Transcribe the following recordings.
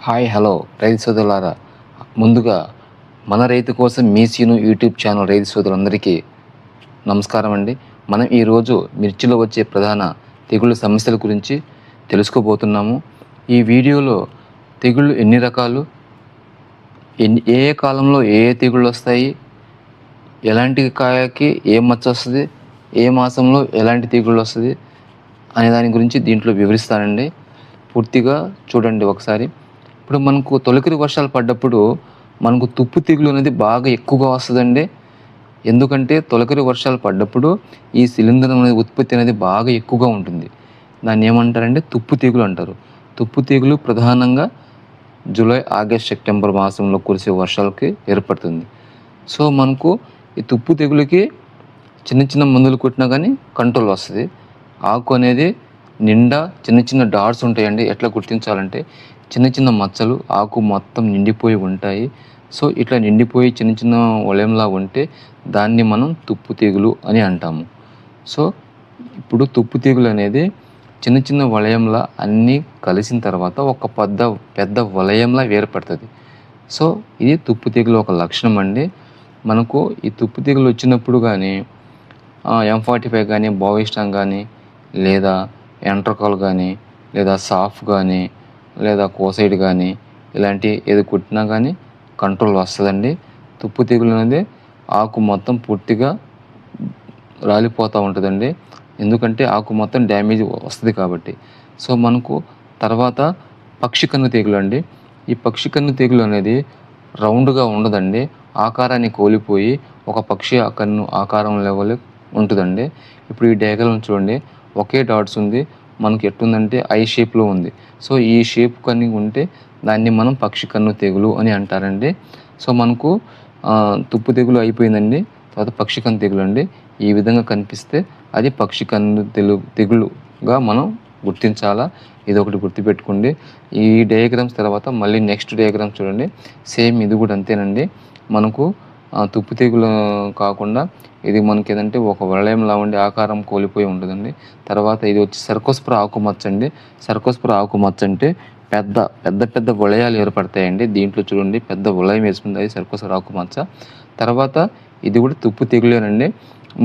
Hi hello రైతు సోదరులారా, ముందుగా మన రైతు కోసం మీ సీను యూట్యూబ్ ఛానల్ రైతు సోదరులందరికీ నమస్కారం అండి. మనం ఈరోజు మిర్చిలో వచ్చే ప్రధాన తెగుళ్ళ సమస్యల గురించి తెలుసుకోబోతున్నాము. ఈ వీడియోలో తెగుళ్ళు ఎన్ని రకాలు, ఏ ఏ కాలంలో ఏ ఏ తెగుళ్ళు వస్తాయి, ఎలాంటి కాయకి ఏ మచ్చ వస్తుంది, ఏ మాసంలో ఎలాంటి తెగుళ్ళు వస్తుంది అనే దాని గురించి దీంట్లో వివరిస్తానండి. పూర్తిగా చూడండి ఒకసారి. ఇప్పుడు మనకు తొలకరి వర్షాలు పడ్డప్పుడు మనకు తుప్పు తెగులు అనేది బాగా ఎక్కువగా వస్తుందండి. ఎందుకంటే తొలకరి వర్షాలు పడ్డప్పుడు ఈ శిలీంధ్రం అనేది ఉత్పత్తి అనేది బాగా ఎక్కువగా ఉంటుంది. దాన్ని ఏమంటారంటే తుప్పు తెగులు అంటారు. తుప్పు తెగులు ప్రధానంగా జూలై, ఆగస్ట్, సెప్టెంబర్ మాసంలో కురిసే వర్షాలకి ఏర్పడుతుంది. సో మనకు ఈ తుప్పు తెగులుకి చిన్న చిన్న మందులు కొట్టినా కానీ కంట్రోల్ వస్తుంది. ఆకు అనేది నిండా చిన్న చిన్న డాట్స్ ఉంటాయండి. ఎట్లా గుర్తించాలంటే చిన్న చిన్న మచ్చలు ఆకు మొత్తం నిండిపోయి ఉంటాయి. సో ఇట్లా నిండిపోయి చిన్న చిన్న వలయంలా ఉంటే దాన్ని మనం తుప్పు తెగులు అని అంటాము. సో ఇప్పుడు తుప్పు తెగులు అనేది చిన్న చిన్న వలయంలా అన్నీ కలిసిన తర్వాత ఒక పెద్ద వలయంలా ఏర్పడుతుంది. సో ఇది తుప్పు తెగులు ఒక లక్షణం అండి. మనకు ఈ తుప్పు తెగులు వచ్చినప్పుడు కానీ M45 కానీ, బావిస్టాంగ్ కానీ, లేదా ఎంట్రకాల్ కానీ, లేదా సాఫ్ కానీ, లేదా కోసైడ్ కానీ ఇలాంటి ఏది కుట్టినా కానీ కంట్రోల్ వస్తుందండి. తుప్పు తెగులు అనేది ఆకు మొత్తం పూర్తిగా రాలిపోతూ ఉంటుందండి. ఎందుకంటే ఆకు మొత్తం డ్యామేజ్ వస్తుంది కాబట్టి. సో మనకు తర్వాత పక్షి కన్ను తెగులు అండి. ఈ పక్షి కన్ను తెగులు అనేది రౌండ్గా ఉండదండి. ఆకారాన్ని కోల్పోయి ఒక పక్షి కన్ను ఆకారం లెవెల్ ఉంటుందండి. ఇప్పుడు ఈ డయాగ్రామ్ చూడండి, ఒకే డాట్స్ ఉంది. మనకి ఎట్టుందంటే ఐ షేప్లో ఉంది. సో ఈ షేప్ కన్ని ఉంటే దాన్ని మనం పక్షి కన్ను తెగులు అని అంటారండి. సో మనకు తుప్పు తెగులు అయిపోయిందండి. తర్వాత పక్షి కన్ను తెగులు అండి. ఈ విధంగా కనిపిస్తే అది పక్షి కన్ను తెగులుగా మనం గుర్తించాలా. ఇది ఒకటి గుర్తుపెట్టుకోండి. ఈ డయాగ్రామ్స్ తర్వాత మళ్ళీ నెక్స్ట్ డయాగ్రామ్ చూడండి. సేమ్ ఇది కూడా అంతేనండి. మనకు తుప్పు తెగులు కాకుండా ఇది మనకి ఏదంటే ఒక వలయంలా ఉండి ఆకారం కోల్పోయి ఉంటుందండి. తర్వాత ఇది వచ్చి సర్కోస్పర ఆకుమచ్చ అండి. సర్కోస్పర ఆకుమచ్చ అంటే పెద్ద పెద్ద పెద్ద వలయాలు ఏర్పడతాయండి. దీంట్లో చూడండి పెద్ద వలయం వేసుకుంది, అది సర్కోస్పర ఆకుమచ్చ. తర్వాత ఇది కూడా తుప్పు తెగులేనండి.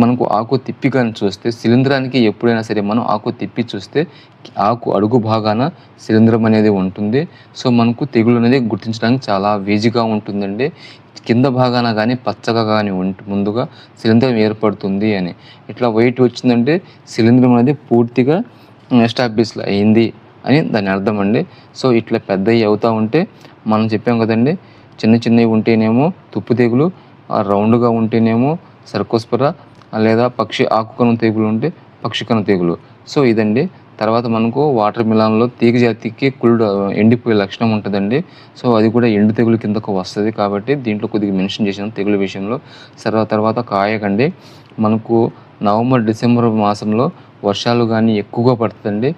మనకు ఆకు తిప్పి కానీ చూస్తే శిలీంధ్రానికి ఎప్పుడైనా సరే మనం ఆకు తిప్పి చూస్తే ఆకు అడుగు భాగాన శిలీంధ్రం అనేది ఉంటుంది. సో మనకు తెగులు అనేది గుర్తించడానికి చాలా ఈజీగా ఉంటుందండి. కింద భాగాన కానీ పచ్చగా కానీ ముందుగా శిలీంధ్రం ఏర్పడుతుంది అని. ఇట్లా వైట్ వచ్చిందంటే శిలీంధ్రం అనేది పూర్తిగా ఎస్టాబ్లిష్ అయింది అని దాని అర్థం అండి. సో ఇట్లా పెద్దవి అవుతూ ఉంటే మనం చెప్పాం కదండి, చిన్న చిన్నవి ఉంటేనేమో తుప్పు తెగులు, రౌండ్గా ఉంటేనేమో సర్కోస్పర, లేదా పక్షి ఆకుకను తెగులు ఉంటే పక్షి కను తెగులు. సో ఇదండి. తర్వాత మనకు వాటర్ మిలాన్లో తీగ జాతికి కుళ్ళు ఎండిపోయే లక్షణం ఉంటుందండి. సో అది కూడా ఎండు తెగులు కిందకు వస్తుంది కాబట్టి దీంట్లో కొద్దిగా మెన్షన్ చేసాను తెగులు విషయంలో. తర్వాత కాయకండి. మనకు నవంబర్, డిసెంబర్ మాసంలో వర్షాలు కానీ ఎక్కువగా పడుతుందండి.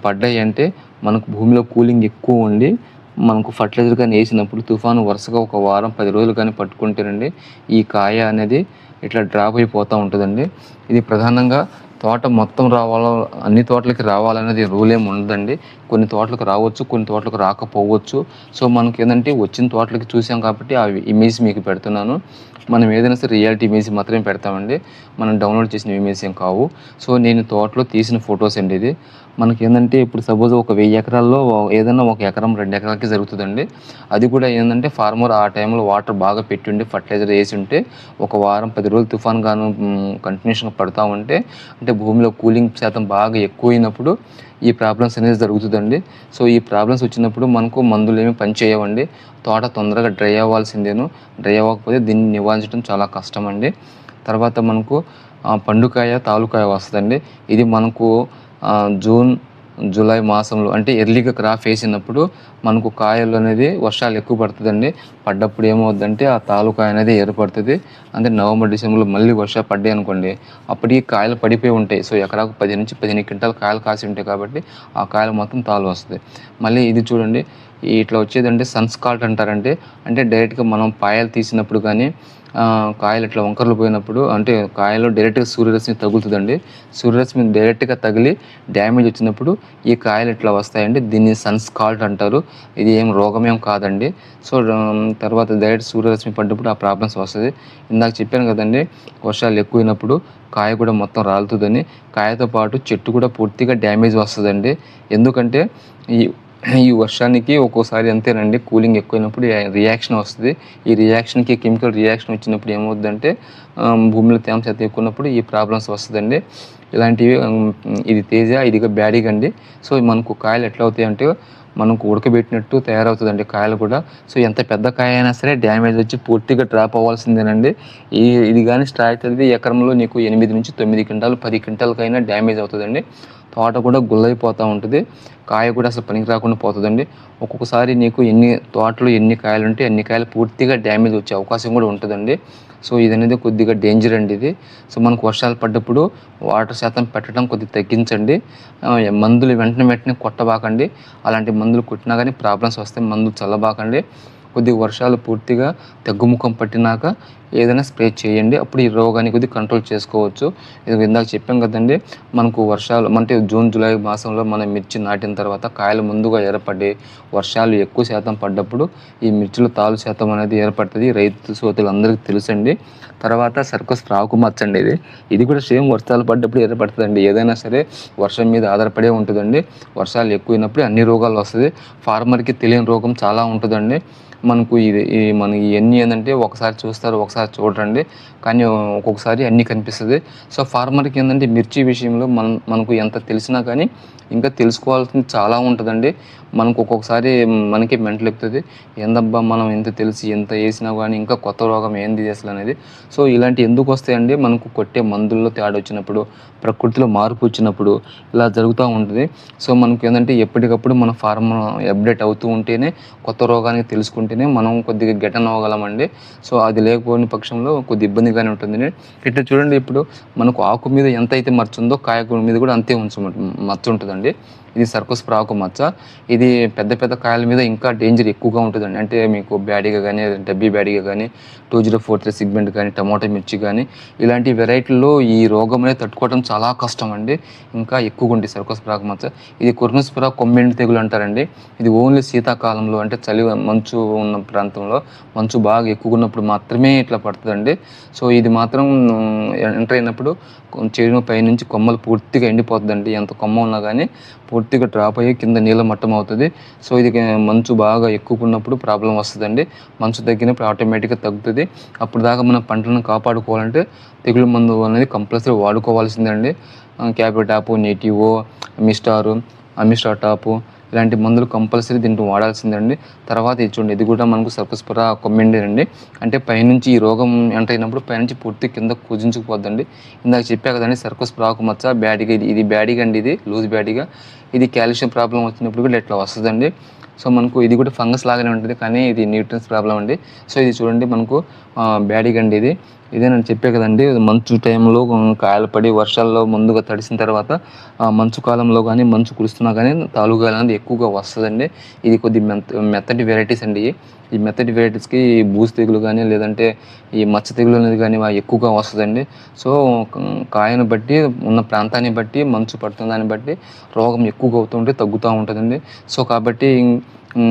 పడ్డాయి అంటే మనకు భూమిలో కూలింగ్ ఎక్కువ ఉండి మనకు ఫర్టిలైజర్ కానీ వేసినప్పుడు తుఫాను వరుసగా ఒక వారం 10 రోజులు కానీ పట్టుకుంటేనండి ఈ కాయ అనేది ఇట్లా డ్రాప్ అయిపోతూ ఉంటుందండి. ఇది ప్రధానంగా తోట మొత్తం అన్ని తోటలకి రావాలనేది రూల్ ఏమి ఉండదండి. కొన్ని తోటలకు రావచ్చు, కొన్ని తోటలకు రాకపోవచ్చు. సో మనకి ఏంటంటే వచ్చిన తోటలకి చూసాం కాబట్టి ఆ ఇమేజ్ మీకు పెడుతున్నాను. మనం ఏదైనా సరే రియాలిటీ ఇమేజ్ మాత్రమే పెడతామండి. మనం డౌన్లోడ్ చేసిన ఇమేజ్ ఏం కావు. సో నేను తోటలో తీసిన ఫొటోస్ అండి ఇది. మనకి ఏంటంటే ఇప్పుడు సపోజ్ ఒక 1000 ఎకరాల్లో ఏదైనా 1 ఎకరం 2 ఎకరాలకి జరుగుతుందండి. అది కూడా ఏంటంటే ఫార్మర్ ఆ టైంలో వాటర్ బాగా పెట్టి ఉండి ఫర్టిలైజర్ వేసి ఉంటే ఒక వారం 10 రోజులు తుఫాన్ గాను కంటిన్యూషన్గా పడుతూ ఉంటే అంటే భూమిలో కూలింగ్ శాతం బాగా ఎక్కువైనప్పుడు ఈ ప్రాబ్లమ్స్ అనేది జరుగుతుందండి. సో ఈ ప్రాబ్లమ్స్ వచ్చినప్పుడు మనకు మందులు ఏమి పనిచేయవండి. తోట తొందరగా డ్రై అవ్వాల్సిందేను. డ్రై అవ్వకపోతే దీన్ని నివారించడం చాలా కష్టం అండి. తర్వాత మనకు పండుకాయ, తాలుకాయ వస్తుందండి. ఇది మనకు జూన్, జూలై మాసంలో అంటే ఎర్లీగా క్రాప్ వేసినప్పుడు మనకు కాయలు అనేది వర్షాలు ఎక్కువ పడుతుందండి. పడ్డప్పుడు ఏమవుద్దంటే ఆ తాలుకాయ అనేది ఏర్పడుతుంది. అంటే నవంబర్, డిసెంబర్లో మళ్ళీ వర్షాలు పడ్డాయి అనుకోండి, అప్పటికి కాయలు పడిపోయి ఉంటాయి. సో ఎకరాకు 10 నుంచి 15 క్వింటాలు కాయలు కాసి ఉంటాయి కాబట్టి ఆ కాయలు మొత్తం తాలు వస్తుంది. మళ్ళీ ఇది చూడండి, ఇట్లా వచ్చేదంటే సన్ స్కాల్ట్ అంటారండి. అంటే డైరెక్ట్గా మనం పాయలు తీసినప్పుడు కానీ కాయలు ఇట్లా వంకర్లు పోయినప్పుడు అంటే కాయలో డైరెక్ట్గా సూర్యరశ్మి తగులుతుందండి. సూర్యరశ్మి డైరెక్ట్గా తగిలి డ్యామేజ్ వచ్చినప్పుడు ఈ కాయలు ఇట్లా వస్తాయండి. దీన్ని సన్ స్కాల్ట్ అంటారు. ఇది ఏం రోగమేం కాదండి. సో తర్వాత డైరెక్ట్ సూర్యరశ్మి పడ్డప్పుడు ఆ ప్రాబ్లమ్స్ వస్తుంది. ఇందాక చెప్పాను కదండి, వర్షాలు ఎక్కువైనప్పుడు కాయ కూడా మొత్తం రాలుతుందని. కాయతో పాటు చెట్టు కూడా పూర్తిగా డ్యామేజ్ వస్తుందండి. ఎందుకంటే ఈ ఈ వర్షానికి ఒక్కోసారి అంతేనండి, కూలింగ్ ఎక్కువైనప్పుడు రియాక్షన్ వస్తుంది. ఈ రియాక్షన్కి కెమికల్ రియాక్షన్ వచ్చినప్పుడు ఏమవుతుందంటే భూమిలో తేమ శాతం ఎక్కువ ఉన్నప్పుడు ఈ ప్రాబ్లమ్స్ వస్తుందండి. ఇలాంటివి ఇది తేజ, ఇదిగా బ్యాడిగ్ అండి. సో మనకు కాయలు ఎట్లా అవుతాయి అంటే మనకు ఉడకబెట్టినట్టు తయారవుతుందండి కాయలు కూడా. సో ఎంత పెద్ద కాయ అయినా సరే డ్యామేజ్ వచ్చి పూర్తిగా డ్రాప్ అవ్వాల్సిందేనండి. ఇది కానీ స్టార్ట్ అయితే ఎకరంలో నీకు 8 నుంచి 9 క్వింటాలు 10 క్వింటాలకైనా డ్యామేజ్ అవుతుందండి. తోట కూడా గుల్లైపోతూ ఉంటుంది. కాయ కూడా అసలు పనికి రాకుండా పోతుందండి. ఒక్కొక్కసారి నీకు తోటలో ఎన్ని కాయలు ఉంటే అన్ని కాయలు పూర్తిగా డ్యామేజ్ వచ్చే అవకాశం కూడా ఉంటుందండి. సో ఇది అనేది కొద్దిగా డేంజర్ అండి ఇది. సో మనకు వర్షాలు పడ్డప్పుడు వాటర్ శాతం పెట్టడం కొద్దిగా తగ్గించండి. మందులు వెంటనే కొట్టబాకండి. అలాంటి మందులు కొట్టినా కానీ ప్రాబ్లమ్స్ వస్తాయి. మందులు చల్లబాకండి. కొద్దిగా వర్షాలు పూర్తిగా తగ్గుముఖం పట్టినాక ఏదైనా స్ప్రే చేయండి. అప్పుడు ఈ రోగాన్ని కొద్దిగా కంట్రోల్ చేసుకోవచ్చు. ఇది ఇందాక చెప్పాం కదండి, మనకు వర్షాలు అంటే జూన్ జూలై మాసంలో మనం మిర్చి నాటిన తర్వాత కాయలు ముందుగా ఏర్పడి వర్షాలు ఎక్కువ శాతం పడ్డప్పుడు ఈ మిర్చిలో తాలు శాతం అనేది ఏర్పడుతుంది. రైతు సోదరులందరికీ తెలుసండి. తర్వాత సర్కస్ ప్రాకు మచ్చండి. ఇది కూడా సేమ్ వర్షాలు పడ్డప్పుడు ఏర్పడుతుందండి. ఏదైనా సరే వర్షం మీద ఆధారపడే ఉంటుందండి. వర్షాలు ఎక్కువైనప్పుడు అన్ని రోగాలు వస్తుంది. ఫార్మర్కి తెలియని రోగం చాలా ఉంటుందండి. మనకు మనకి ఇవన్నీ ఏంటంటే ఒకసారి చూస్తారు, ఒకసారి చూడరండి. కానీ ఒక్కొక్కసారి అన్నీ కనిపిస్తుంది. సో ఫార్మర్కి ఏంటంటే మిర్చి విషయంలో మనకు ఎంత తెలిసినా కానీ ఇంకా తెలుసుకోవాల్సింది చాలా ఉంటుందండి. మనకు ఒక్కొక్కసారి మనకి మెంటల్ ఎక్కుతుంది. ఏందబ్బా మనం ఎంత తెలిసి ఎంత వేసినా కానీ ఇంకా కొత్త రోగం ఏంది అసలు అనేది. సో ఇలాంటి ఎందుకు వస్తాయండి, మనకు కొట్టే మందుల్లో తేడా వచ్చినప్పుడు, ప్రకృతిలో మార్పు వచ్చినప్పుడు ఇలా జరుగుతూ ఉంటుంది. సో మనకు ఏంటంటే ఎప్పటికప్పుడు మన ఫార్మర్ అప్డేట్ అవుతూ ఉంటేనే కొత్త రోగానికి తెలుసుకుంటేనే మనం కొద్దిగా గెటన్ అవ్వగలమండి. సో అది లేకపోయిన పక్షంలో కొద్ది ఇబ్బందిగానే ఉంటుంది. ఇట్లా చూడండి, ఇప్పుడు మనకు ఆకు మీద ఎంత అయితే మచ్చ ఉందో కాయ మీద కూడా అంతే మచ్చ ఉంటుందండి. ఇది సర్కస్ ప్రాకు మచ్చ. ఇది పెద్ద పెద్ద కాయల మీద ఇంకా డేంజర్ ఎక్కువగా ఉంటుందండి. అంటే మీకు బ్యాడిగా కానీ, డబ్బీ బ్యాడిగా కానీ, 2043 సిగ్మెంట్ కానీ, టమాటో మిర్చి కానీ ఇలాంటి వెరైటీల్లో ఈ రోగం అనేది తట్టుకోవడం చాలా కష్టం అండి. ఇంకా ఎక్కువగా ఉంటుంది సర్కస్ ప్రాకు మచ్చ. ఇది కొర్నుస్పుర కొమ్మెండి తెగులు అంటారండి. ఇది ఓన్లీ శీతాకాలంలో అంటే చలి మంచు ఉన్న ప్రాంతంలో మంచు బాగా ఎక్కువగా ఉన్నప్పుడు మాత్రమే ఇట్లా పడుతుందండి. సో ఇది మాత్రం ఎంటర్ అయినప్పుడు చెరువు పైనుంచి కొమ్మలు పూర్తిగా ఎండిపోతుందండి. ఎంత కొమ్మ ఉన్నా కానీ పూర్తిగా డ్రాప్ అయ్యి కింద నీళ్ళ మట్టం అవుతుంది. సో ఇది మంచు బాగా ఎక్కువ ఉన్నప్పుడు ప్రాబ్లం వస్తుందండి. మంచు తగ్గినప్పుడు ఆటోమేటిక్గా తగ్గుతుంది. అప్పుడు దాకా మన పంటలను కాపాడుకోవాలంటే తెగులు మందు అనేది కంపల్సరీ వాడుకోవాల్సిందండి. క్యాపిటాపు, నెటివో, అమిస్టార్ టాపు ఇలాంటి మందులు కంపల్సరీ దీంట్లో వాడాల్సిందండి. తర్వాత చూడండి, ఇది కూడా మనకు సర్కస్పుర కొమ్మెండి అండి. అంటే పైనుంచి ఈ రోగం ఎంటర్ అయినప్పుడు పైనుంచి పూర్తి కింద కుదించుకుపోద్దండి. ఇందాక చెప్పా కదండి సర్కస్ ప్రాకు మచ్చ బ్యాడిగా. ఇది బ్యాడిగా అండి. ఇది లూజ్ బ్యాడిగా. ఇది కాల్షియం ప్రాబ్లం వచ్చినప్పుడు కూడా ఇట్లా వస్తుందండి. సో మనకు ఇది కూడా ఫంగస్ లాగానే ఉంటుంది, కానీ ఇది న్యూట్రియన్స్ ప్రాబ్లం అండి. సో ఇది చూడండి మనకు బ్యాడిగా అండి. ఇదే నేను చెప్పే కదండి, మంచు టైంలో కాయలు పడి వర్షాల్లో ముందుగా తడిసిన తర్వాత మంచు కాలంలో కానీ మంచు కురుస్తున్నా కానీ తాలుగాయలు అనేది ఎక్కువగా వస్తుందండి. ఇది కొద్ది మెత్తటి వెరైటీస్ అండి. ఈ మెత్తటి వెరైటీస్కి బూజు తెగులు కానీ లేదంటే ఈ మచ్చ తెగులు అనేది కానీ ఎక్కువగా వస్తుందండి. సో కాయను బట్టి ఉన్న ప్రాంతాన్ని బట్టి మంచు పడుతున్న దాన్ని బట్టి రోగం ఎక్కువగా అవుతుంటే తగ్గుతూ ఉంటుందండి. సో కాబట్టి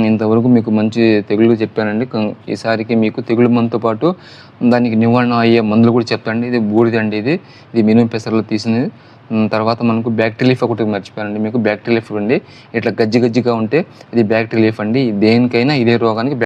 ఇంతవరకు మీకు మంచి తెగులు చెప్పానండి. ఈసారికి మీకు తెగులు మందుతో పాటు దానికి నివారణ అయ్యే మందులు కూడా చెప్తాండి. ఇది బూడిదండి. ఇది మినుము పెసరలో తీసినది. తర్వాత మనకు బ్యాక్టీరియా లీఫ్ ఒకటి మర్చిపోయానండి. మీకు బ్యాక్టీరియా లీఫ్ అండి. ఇట్లా గజ్జిగా ఉంటే ఇది బ్యాక్టీరియా లీఫ్ అండి. దేనికైనా ఇదే రోగానికి